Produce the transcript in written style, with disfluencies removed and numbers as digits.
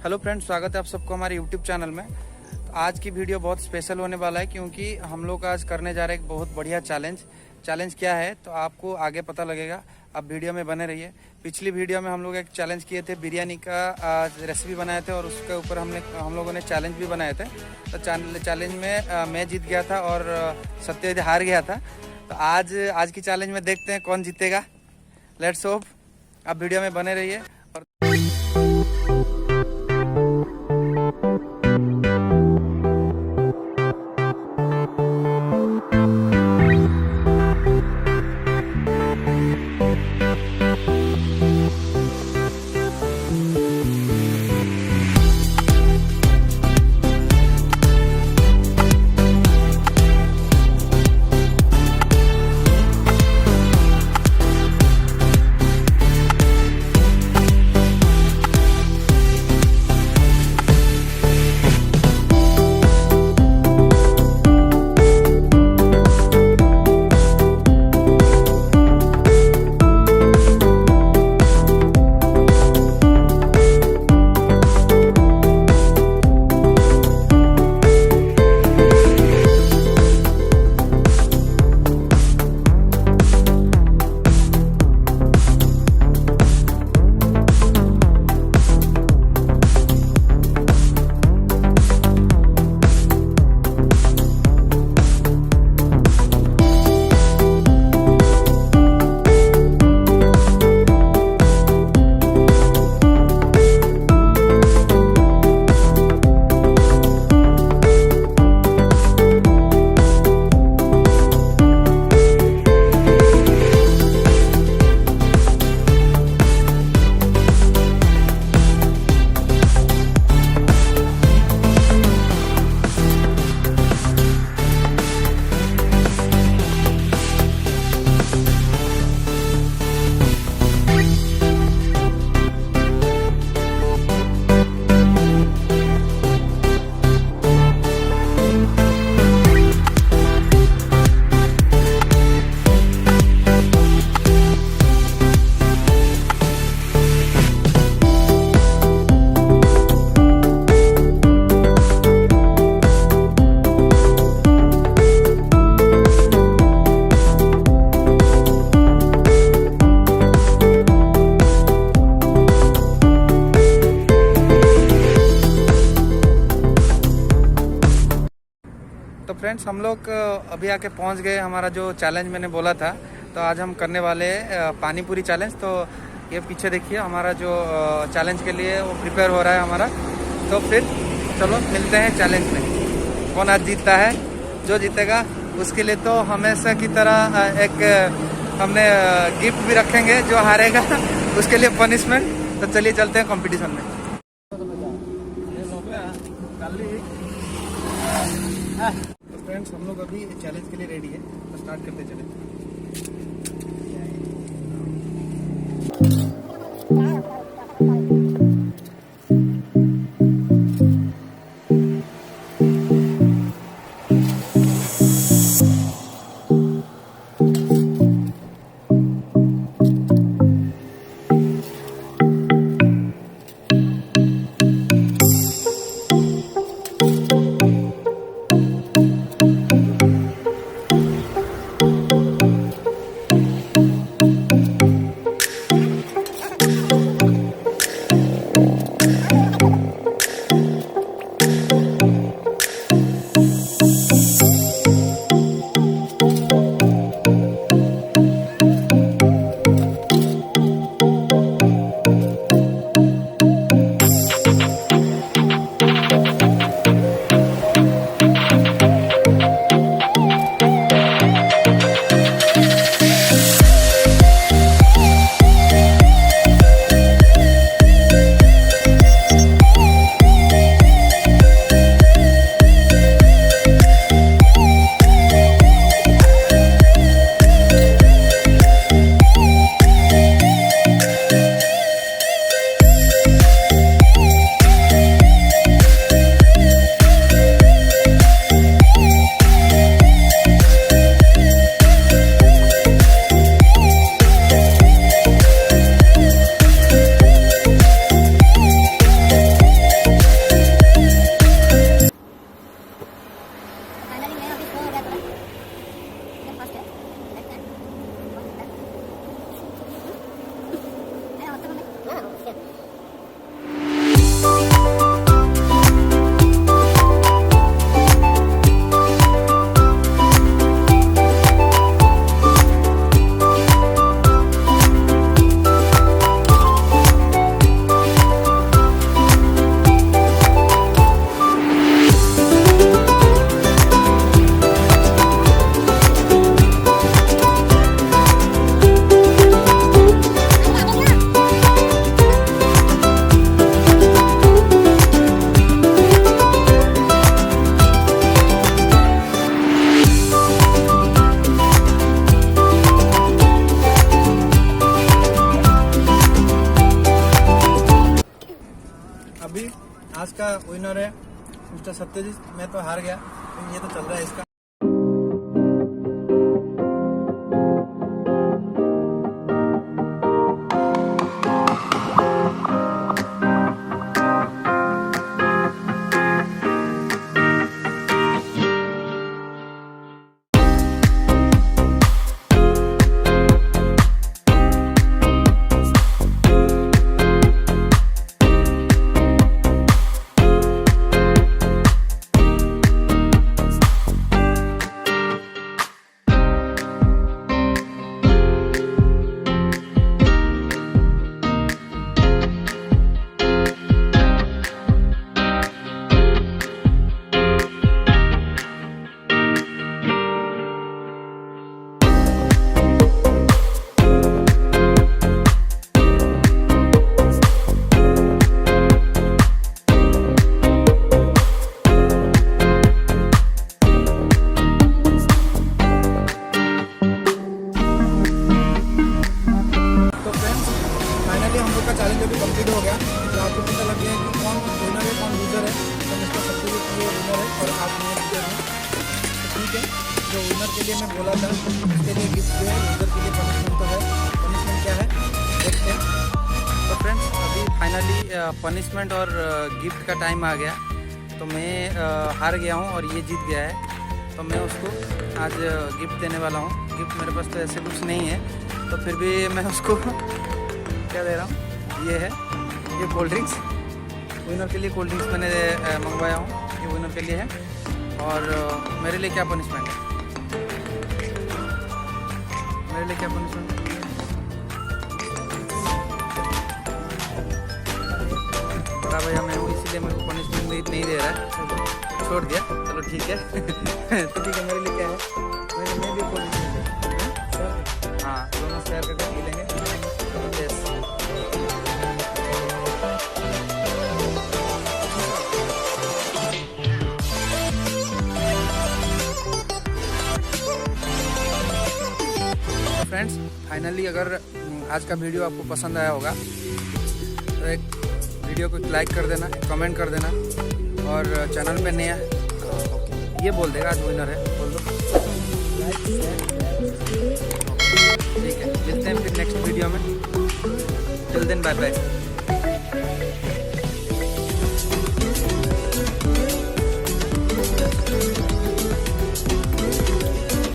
Hello friends, स्वागत है आप सबको हमारे यूट्यूब चैनल में। तो आज की वीडियो बहुत स्पेशल होने वाला है क्योंकि हम लोग आज करने जा रहे हैं एक बहुत बढ़िया चैलेंज क्या है तो आपको आगे पता लगेगा। आप वीडियो में बने रहिए। पिछली वीडियो में हम लोग एक चैलेंज किए थे, बिरयानी का रेसिपी बनाए थे और उसके ऊपर हम लोगों ने चैलेंज भी बनाए थे। तो चैलेंज में मैं जीत गया था और सत्य हार गया था। तो आज की चैलेंज में देखते हैं कौन जीतेगा। लेट्स होप आप वीडियो में बने रहिए। तो फ्रेंड्स, हम लोग अभी आके पहुंच गए। हमारा जो चैलेंज मैंने बोला था, तो आज हम करने वाले पानी पूरी चैलेंज। तो ये पीछे देखिए, हमारा जो चैलेंज के लिए वो प्रिपेयर हो रहा है हमारा। तो फिर चलो मिलते हैं चैलेंज में। कौन आज जीतता है? जो जीतेगा उसके लिए तो हमेशा की तरह एक हमने गिफ्ट भी रखेंगे। जो हारेगा उसके लिए पनिशमेंट। तो चलिए चलते हैं कंपटीशन में। तो फ्रेंड्स, हम लोग अभी चैलेंज के लिए रेडी है। तो स्टार्ट करते चले। का विनर है मिस्टर सत्यजीत। मैं तो हार गया, ये तो चल रहा है इसका। चैलेंज अभी कंप्लीट हो गया, तो आपको पता लग गया कि कौन विनर है कौन लूजर है। तो मिस्टर सत्यजीत ये विनर है और आप लूजर हैं। तो ठीक है, जो विनर के लिए मैं बोला था उसके लिए गिफ्ट जो है, लूजर के लिए पनिशमेंट तो है। पनिशमेंट क्या है देखते हैं। तो फ्रेंड्स अभी फाइनली पनिशमेंट और गिफ्ट का टाइम आ गया। तो मैं हार गया हूँ और ये जीत गया है, तो मैं उसको आज गिफ्ट देने वाला हूँ। गिफ्ट मेरे पास तो ऐसे कुछ नहीं है, तो फिर भी मैं उसको क्या दे रहा हूँ, ये है ये कोल्ड ड्रिंक्स। विनर के लिए कोल्ड ड्रिंक्स मैंने मंगवाया हूँ, ये विनर के लिए है। और मेरे लिए क्या पनिशमेंट है, मेरे लिए क्या पनिशमेंट है? बड़ा भैया मैं हूँ, इसीलिए मेरे को पनिशमेंट नहीं दे रहा है, छोड़ दिया। चलो ठीक है। तो ठीक है, मेरे लिए क्या है, मैं भी कोल्ड ड्रिंक्स, हाँ दोनों शेयर करके पी लेंगे। यस फ्रेंड्स, फाइनली अगर आज का वीडियो आपको पसंद आया होगा तो एक वीडियो को लाइक कर देना, कमेंट कर देना, और चैनल पे नया ये बोल देगा आज विनर है, बोल दो। ठीक है, मिलते हैं फिर नेक्स्ट वीडियो में। Till then bye bye.